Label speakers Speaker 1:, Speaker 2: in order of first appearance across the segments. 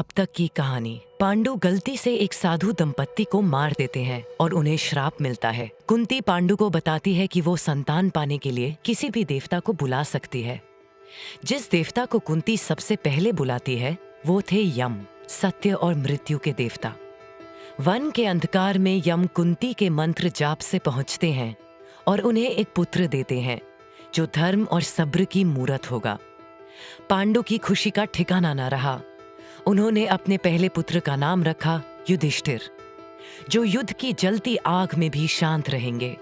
Speaker 1: अब तक की कहानी। पांडु गलती से एक साधु दंपत्ति को मार देते हैं और उन्हें श्राप मिलता है। कुंती पांडु को बताती है कि वो संतान पाने के लिए किसी भी देवता को बुला सकती है। जिस देवता को कुंती सबसे पहले बुलाती है वो थे यम, सत्य और मृत्यु के देवता। वन के अंधकार में यम कुंती के मंत्र जाप से पहुंचते हैं और उन्हें एक पुत्र देते हैं जो धर्म और सब्र की मूरत होगा। पांडु की खुशी का ठिकाना न रहा। उन्होंने अपने पहले पुत्र का नाम रखा युधिष्ठिर, जो युद्ध की जलती आग में भी शांत रहेंगे।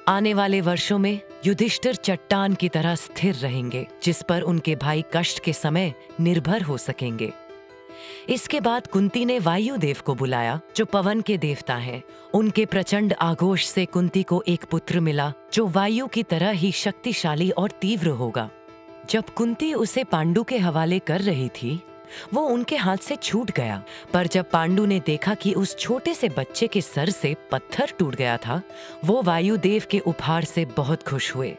Speaker 1: आने वाले वर्षों में युधिष्ठिर चट्टान की तरह स्थिर रहेंगे, जिस पर उनके भाई कष्ट के समय निर्भर हो सकेंगे। इसके बाद कुंती ने वायुदेव को बुलाया, जो पवन के देवता हैं। उनके प्रचंड आघोष से कुंती को एक पुत्र मिला, जो वायु की तरह ही शक्तिशाली और तीव्र होगा। जब कुंती उसे पांडु के हवाले कर रही थी, वो उनके हाथ से छूट गया। पर जब पांडु ने देखा कि उस छोटे से बच्चे के सर से पत्थर टूट गया था, वो वायुदेव के उपहार से बहुत खुश हुए।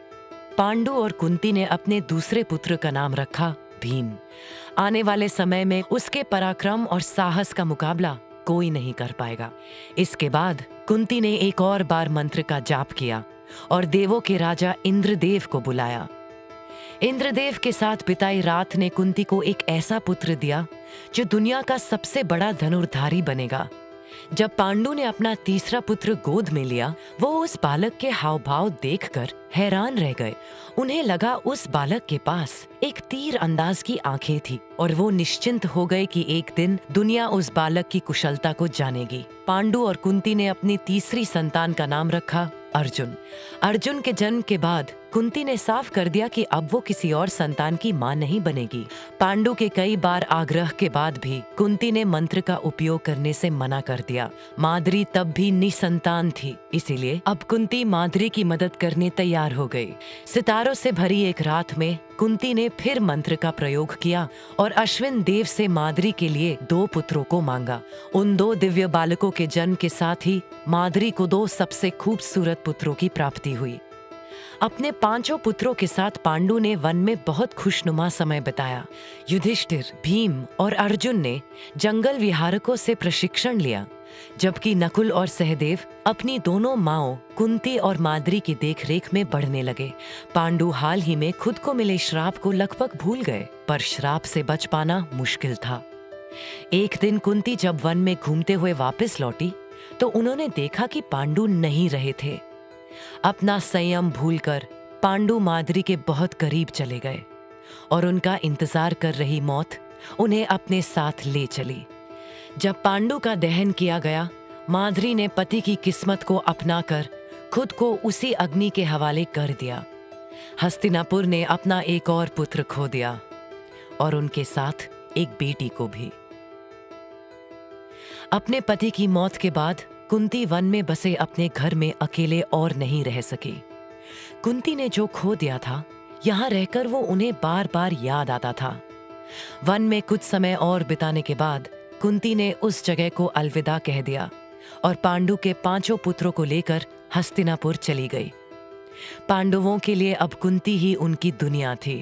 Speaker 1: पांडु और कुंती ने अपने दूसरे पुत्र का नाम रखा भीम। आने वाले समय में उसके पराक्रम और साहस का मुकाबला कोई नहीं कर पाएगा। इसके बाद कुंती ने एक और बार मंत्र का जाप किया और देवों के राजा इंद्रदेव को बुलाया। इंद्रदेव के साथ बिताई रात ने कुंती को एक ऐसा पुत्र दिया जो दुनिया का सबसे बड़ा धनुर्धारी बनेगा। जब पांडु ने अपना तीसरा पुत्र गोद में लिया, वो उस बालक के हाव भाव देखकर हैरान रह गए। उन्हें लगा उस बालक के पास एक तीर अंदाज की आंखें थी और वो निश्चिंत हो गए कि एक दिन दुनिया उस बालक की कुशलता को जानेगी। पांडु और कुंती ने अपनी तीसरी संतान का नाम रखा अर्जुन। अर्जुन के जन्म के बाद कुंती ने साफ कर दिया कि अब वो किसी और संतान की मां नहीं बनेगी। पांडु के कई बार आग्रह के बाद भी कुंती ने मंत्र का उपयोग करने से मना कर दिया। माद्री तब भी निसंतान थी, इसीलिए अब कुंती माद्री की मदद करने तैयार हो गई। सितारों से भरी एक रात में कुंती ने फिर मंत्र का प्रयोग किया और अश्विन देव से माद्री के लिए 2 पुत्रों को मांगा। उन 2 दिव्य बालकों के जन्म के साथ ही माद्री को 2 सबसे खूबसूरत पुत्रों की प्राप्ति हुई। अपने 5 पुत्रों के साथ पांडु ने वन में बहुत खुशनुमा समय बिताया। युधिष्ठिर, भीम और अर्जुन ने जंगल विहारकों से प्रशिक्षण लिया, जबकि नकुल और सहदेव अपनी दोनों माओं कुंती और माद्री की देखरेख में बढ़ने लगे। पांडु हाल ही में खुद को मिले श्राप को लगभग भूल गए, पर श्राप से बच पाना मुश्किल था। एक दिन कुंती जब वन में घूमते हुए वापस लौटी, तो उन्होंने देखा कि पांडु नहीं रहे थे। अपना संयम भूलकर पांडु माद्री के बहुत करीब चले गए और उनका इंतजार कर रही मौत उन्हें अपने साथ ले चली। जब पांडु का दहन किया गया, माद्री ने पति की किस्मत को अपनाकर खुद को उसी अग्नि के हवाले कर दिया। हस्तिनापुर ने अपना एक और पुत्र खो दिया और उनके साथ एक बेटी को भी। अपने पति की मौत के बाद कुंती वन में बसे अपने घर में अकेले और नहीं रह सकी। कुंती ने जो खो दिया था, यहाँ रहकर वो उन्हें बार बार याद आता था। वन में कुछ समय और बिताने के बाद कुंती ने उस जगह को अलविदा कह दिया और पांडु के 5 पुत्रों को लेकर हस्तिनापुर चली गई। पांडवों के लिए अब कुंती ही उनकी दुनिया थी।